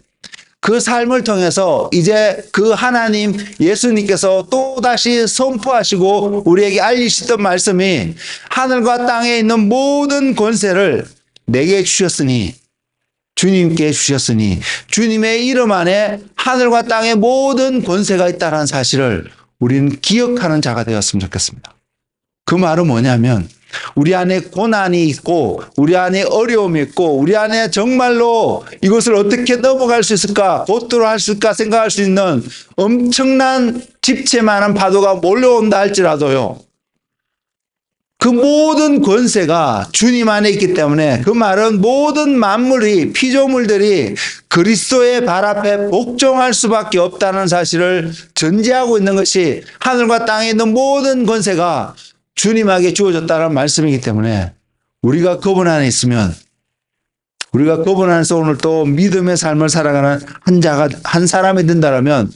그 삶을 통해서 이제 그 하나님 예수님께서 또다시 선포하시고 우리에게 알리시던 말씀이 하늘과 땅에 있는 모든 권세를 내게 주셨으니, 주님께 주셨으니 주님의 이름 안에 하늘과 땅의 모든 권세가 있다는 사실을 우리는 기억하는 자가 되었으면 좋겠습니다. 그 말은 뭐냐면 우리 안에 고난이 있고 우리 안에 어려움이 있고 우리 안에 정말로 이것을 어떻게 넘어갈 수 있을까, 곧들어 할 수 있을까 생각할 수 있는 엄청난 집채만한 파도가 몰려온다 할지라도요, 그 모든 권세가 주님 안에 있기 때문에 그 말은 모든 만물이, 피조물들이 그리스도의 발 앞에 복종할 수밖에 없다는 사실을 전제하고 있는 것이 하늘과 땅에 있는 모든 권세가 주님에게 주어졌다는 말씀이기 때문에 우리가 그분 안에 있으면, 우리가 그분 안에서 오늘 또 믿음의 삶을 살아가는 한 사람이 된다면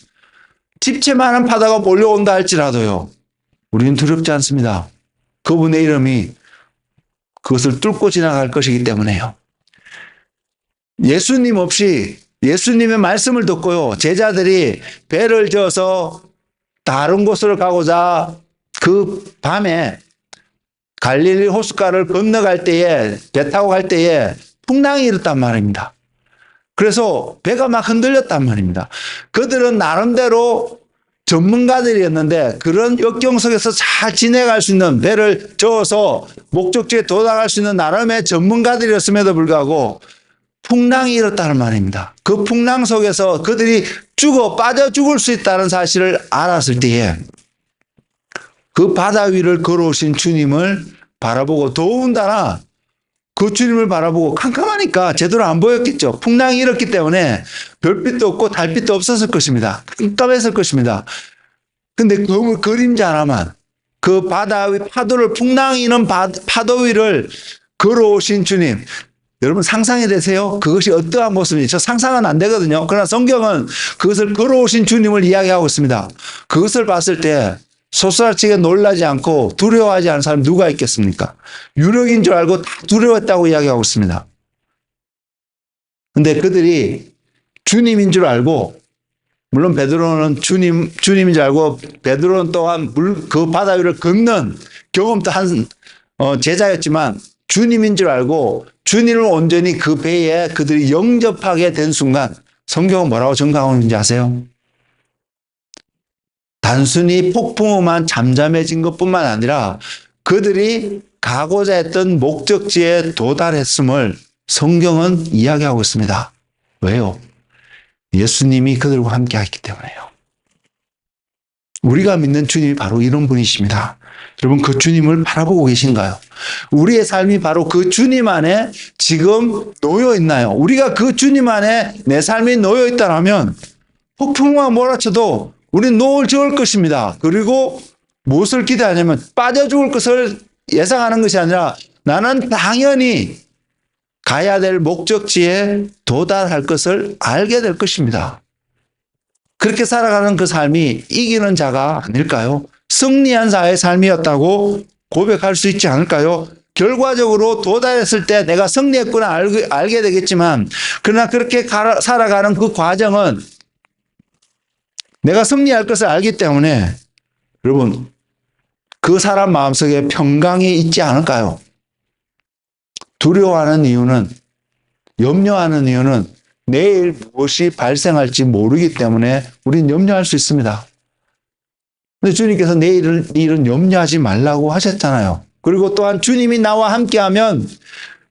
집채만한 바다가 몰려온다 할지라도요, 우리는 두렵지 않습니다. 그분의 이름이 그것을 뚫고 지나갈 것이기 때문에요. 예수님 없이, 예수님의 말씀을 듣고요, 제자들이 배를 저어서 다른 곳으로 가고자 그 밤에 갈릴리 호숫가를 건너갈 때에, 배 타고 갈 때에 풍랑이 일었단 말입니다. 그래서 배가 막 흔들렸단 말입니다. 그들은 나름대로 전문가들이었는데 그런 역경 속에서 잘 지내갈 수 있는, 배를 저어서 목적지에 도달할 수 있는 나름의 전문가들이었음에도 불구하고 풍랑이 일었다는 말입니다. 그 풍랑 속에서 그들이 빠져 죽을 수 있다는 사실을 알았을 때에 그 바다 위를 걸어오신 주님을 바라보고, 더군다나 그 주님을 바라보고 캄캄하니까 제대로 안 보였겠죠. 풍랑이 일었기 때문에 별빛도 없고 달빛도 없었을 것입니다. 깜깜했을 것입니다. 근데 그 그림자 하나만, 그 바다 위 파도를, 풍랑이 있는 파도 위를 걸어오신 주님, 여러분 상상이 되세요? 그것이 어떠한 모습인지. 저 상상은 안 되거든요. 그러나 성경은 그것을 걸어오신 주님을 이야기하고 있습니다. 그것을 봤을 때 소스라치게 놀라지 않고 두려워하지 않은 사람이 누가 있겠습니까? 유령인 줄 알고 다 두려웠다고 이야기하고 있습니다. 근데 그들이 주님인 줄 알고, 물론 베드로는 주님인 줄 알고 베드로는 또한 그 바다 위를 걷는 경험도 한 제자였지만 주님인 줄 알고 주님을 온전히 그 배에 그들이 영접하게 된 순간 성경은 뭐라고 증가하고 있는지 아세요? 단순히 폭풍우만 잠잠해진 것뿐만 아니라 그들이 가고자 했던 목적지에 도달했음을 성경은 이야기하고 있습니다. 왜요? 예수님이 그들과 함께 했기 때문에요. 우리가 믿는 주님이 바로 이런 분이십니다. 여러분, 그 주님을 바라보고 계신가요? 우리의 삶이 바로 그 주님 안에 지금 놓여 있나요? 우리가 그 주님 안에 내 삶이 놓여 있다면 폭풍우가 몰아쳐도 우리는 노을 저을 것입니다. 그리고 무엇을 기대하냐면 빠져 죽을 것을 예상하는 것이 아니라 나는 당연히 가야 될 목적지에 도달할 것을 알게 될 것입니다. 그렇게 살아가는 그 삶이 이기는 자가 아닐까요? 승리한 자의 삶이었다고 고백할 수 있지 않을까요? 결과적으로 도달했을 때 내가 승리했구나 알게 되겠지만, 그러나 그렇게 살아가는 그 과정은 내가 승리할 것을 알기 때문에 여러분, 그 사람 마음속에 평강이 있지 않을까요? 두려워하는 이유는, 염려하는 이유는 내일 무엇이 발생할지 모르기 때문에 우린 염려할 수 있습니다. 근데 주님께서 내일 일은 염려하지 말라고 하셨잖아요. 그리고 또한 주님이 나와 함께하면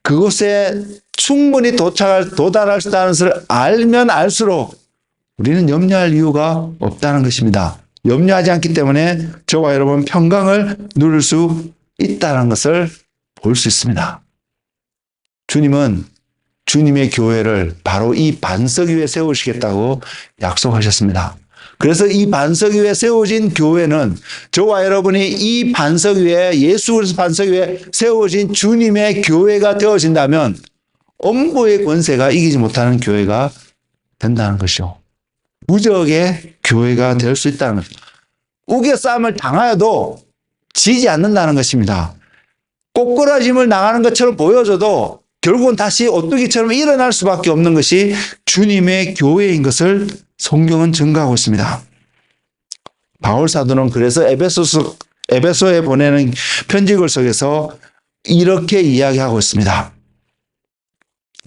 그곳에 충분히 도달할 수 있다는 것을 알면 알수록 우리는 염려할 이유가 없다는 것입니다. 염려하지 않기 때문에 저와 여러분 평강을 누릴 수 있다는 것을 볼 수 있습니다. 주님은 주님의 교회를 바로 이 반석 위에 세우시겠다고 약속하셨습니다. 그래서 이 반석 위에 세워진 교회는 저와 여러분이 이 반석 위에 예수 그리스도 반석 위에 세워진 주님의 교회가 되어진다면 엄부의 권세가 이기지 못하는 교회가 된다는 것이죠. 무적의 교회가 될 수 있다는 것입니다. 우겨 싸움을 당하여도 지지 않는다는 것입니다. 꼬꾸라짐을 당하는 것처럼 보여져도 결국은 다시 오뚜기처럼 일어날 수밖에 없는 것이 주님의 교회인 것을 성경은 증거하고 있습니다. 바울 사도는 그래서 에베소에 보내는 편지글 속에서 이렇게 이야기하고 있습니다.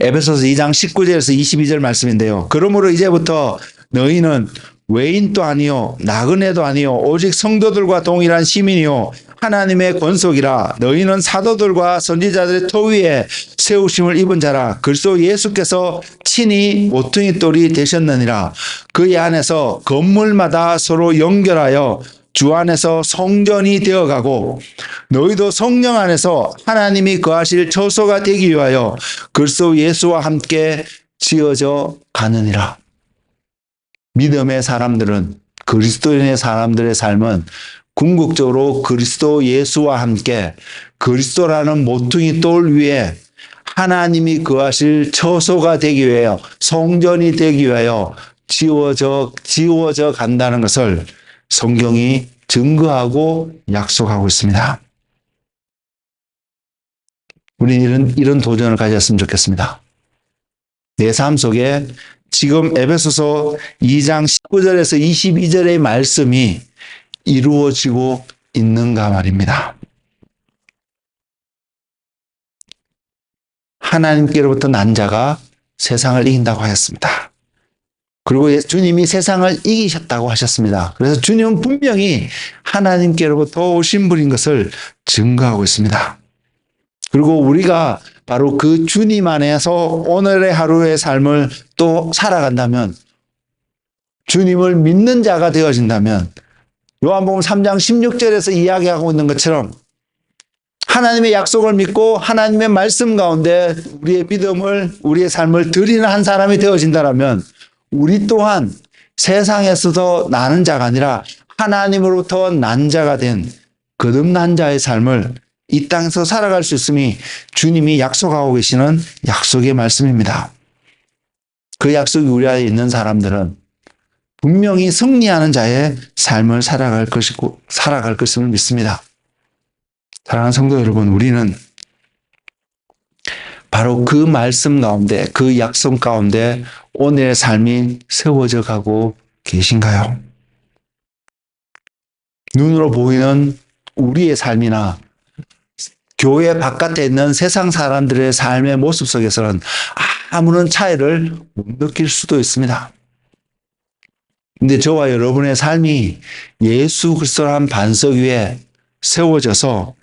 에베소서 2장 19절에서 22절 말씀인데요. 그러므로 이제부터 너희는 외인도 아니요 나그네도 아니요 오직 성도들과 동일한 시민이요 하나님의 권속이라. 너희는 사도들과 선지자들의 터 위에 세우심을 입은 자라. 그리스도 예수께서 친히 모퉁이 돌이 되셨느니라. 그의 안에서 건물마다 서로 연결하여 주 안에서 성전이 되어가고 너희도 성령 안에서 하나님이 거하실 처소가 되기 위하여 그리스도 예수와 함께 지어져 가느니라. 믿음의 사람들은, 그리스도인의 사람들의 삶은 궁극적으로 그리스도 예수와 함께 그리스도라는 모퉁이 돌 위에 하나님이 거하실 처소가 되기 위하여, 성전이 되기 위하여 지워져 간다는 것을 성경이 증거하고 약속하고 있습니다. 우리는 이런 도전을 가졌으면 좋겠습니다. 내 삶 속에 지금 에베소서 2장 19절에서 22절의 말씀이 이루어지고 있는가 말입니다. 하나님께로부터 난 자가 세상을 이긴다고 하였습니다. 그리고 주님이 세상을 이기셨다고 하셨습니다. 그래서 주님은 분명히 하나님께로부터 오신 분인 것을 증거하고 있습니다. 그리고 우리가 바로 그 주님 안에서 오늘의 하루의 삶을 또 살아간다면, 주님을 믿는 자가 되어진다면, 요한복음 3장 16절에서 이야기하고 있는 것처럼 하나님의 약속을 믿고 하나님의 말씀 가운데 우리의 믿음을, 우리의 삶을 드리는 한 사람이 되어진다면 우리 또한 세상에서도 나는 자가 아니라 하나님으로부터 난 자가 된 거듭난 자의 삶을 이 땅에서 살아갈 수 있음이 주님이 약속하고 계시는 약속의 말씀입니다. 그 약속이 우리 안에 있는 사람들은 분명히 승리하는 자의 삶을 살아갈 것임을 믿습니다. 사랑하는 성도 여러분, 우리는 바로 그 말씀 가운데, 그 약속 가운데 오늘의 삶이 세워져 가고 계신가요? 눈으로 보이는 우리의 삶이나 교회 바깥에 있는 세상 사람들의 삶의 모습 속에서는 아무런 차이를 못 느낄 수도 있습니다. 근데 저와 여러분의 삶이 예수 그리스도라는 반석 위에 세워져서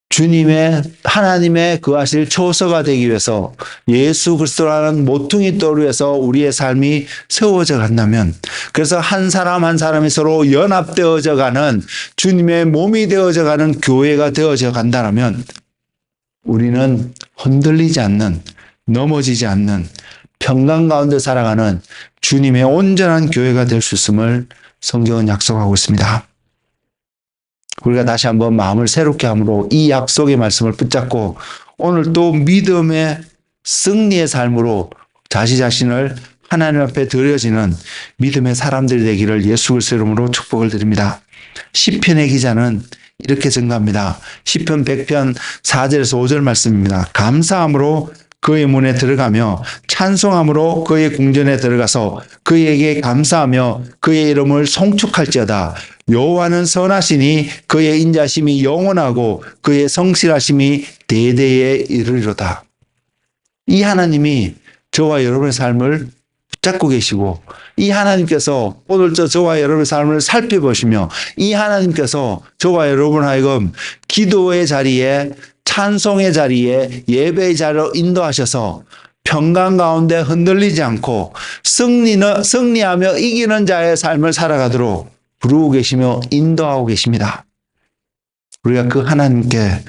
주님의, 하나님의 거하실 처소가 되기 위해서 예수 그리스도라는 모퉁이 돌 위에서 우리의 삶이 세워져 간다면, 그래서 한 사람 한 사람이 서로 연합되어져 가는 주님의 몸이 되어져 가는 교회가 되어져 간다면 우리는 흔들리지 않는, 넘어지지 않는 평강 가운데 살아가는 주님의 온전한 교회가 될 수 있음을 성경은 약속하고 있습니다. 우리가 다시 한번 마음을 새롭게 함으로 이 약속의 말씀을 붙잡고 오늘 또 믿음의 승리의 삶으로 자신을 하나님 앞에 드려지는 믿음의 사람들이 되기를 예수 그리스도 이름으로 축복을 드립니다. 시편의 기자는 이렇게 증가합니다. 시편 100편 4절에서 5절 말씀입니다. 감사함으로 그의 문에 들어가며 찬송함으로 그의 궁전에 들어가서 그에게 감사하며 그의 이름을 송축할지어다. 여호와는 선하시니 그의 인자심이 영원하고 그의 성실하심이 대대에 이르리로다. 이 하나님이 저와 여러분의 삶을 붙잡고 계시고, 이 하나님께서 오늘 저와 여러분의 삶을 살펴보시며, 이 하나님께서 저와 여러분 하여금 기도의 자리에, 찬송의 자리에, 예배의 자리로 인도하셔서 평강 가운데 흔들리지 않고 승리하며 이기는 자의 삶을 살아가도록 부르고 계시며 인도하고 계십니다. 우리가 그 하나님께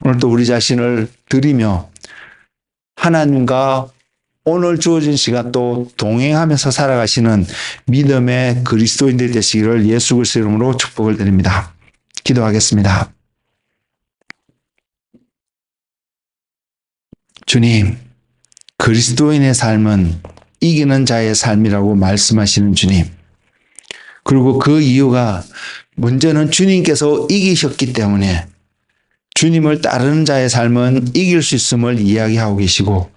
오늘 또 우리 자신을 드리며 하나님과 오늘 주어진 시간 또 동행하면서 살아가시는 믿음의 그리스도인들 되시기를 예수 그리스도 이름으로 축복을 드립니다. 기도하겠습니다. 주님, 그리스도인의 삶은 이기는 자의 삶이라고 말씀하시는 주님. 그리고 그 이유가 먼저는 주님께서 이기셨기 때문에 주님을 따르는 자의 삶은 이길 수 있음을 이야기하고 계시고,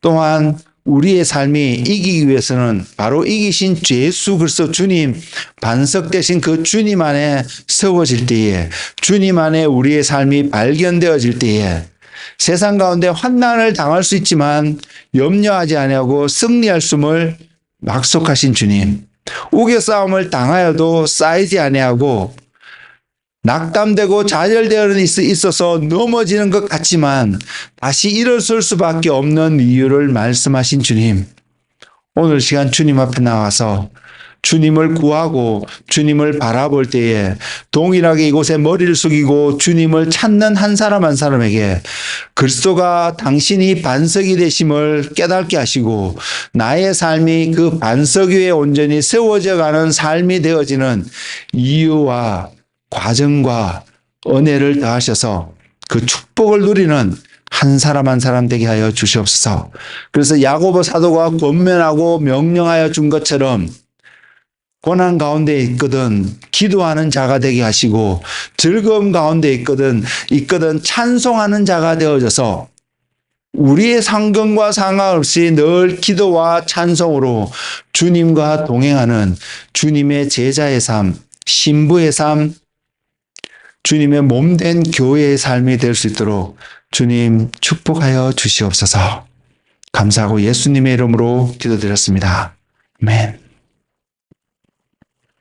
또한 우리의 삶이 이기기 위해서는 바로 이기신 예수 그리스도 주님, 반석되신 그 주님 안에 세워질 때에, 주님 안에 우리의 삶이 발견되어질 때에 세상 가운데 환난을 당할 수 있지만 염려하지 아니하고 승리할 수를 약속하신 주님, 우겨 싸움을 당하여도 쌓이지 아니하고 낙담되고 좌절되어 있어서 넘어지는 것 같지만 다시 일어설 수밖에 없는 이유를 말씀하신 주님, 오늘 시간 주님 앞에 나와서 주님을 구하고 주님을 바라볼 때에 동일하게 이곳에 머리를 숙이고 주님을 찾는 한 사람 한 사람에게 그리스도가 당신이 반석이 되심을 깨닫게 하시고, 나의 삶이 그 반석 위에 온전히 세워져 가는 삶이 되어지는 이유와 과정과 은혜를 더하셔서 그 축복을 누리는 한 사람 한 사람 되게 하여 주시옵소서. 그래서 야고보 사도가 권면하고 명령하여 준 것처럼 고난 가운데 있거든 기도하는 자가 되게 하시고, 즐거움 가운데 있거든 찬송하는 자가 되어져서 우리의 상경과 상관없이 늘 기도와 찬송으로 주님과 동행하는 주님의 제자의 삶, 신부의 삶, 주님의 몸된 교회의 삶이 될 수 있도록 주님 축복하여 주시옵소서. 감사하고 예수님의 이름으로 기도드렸습니다. 아멘.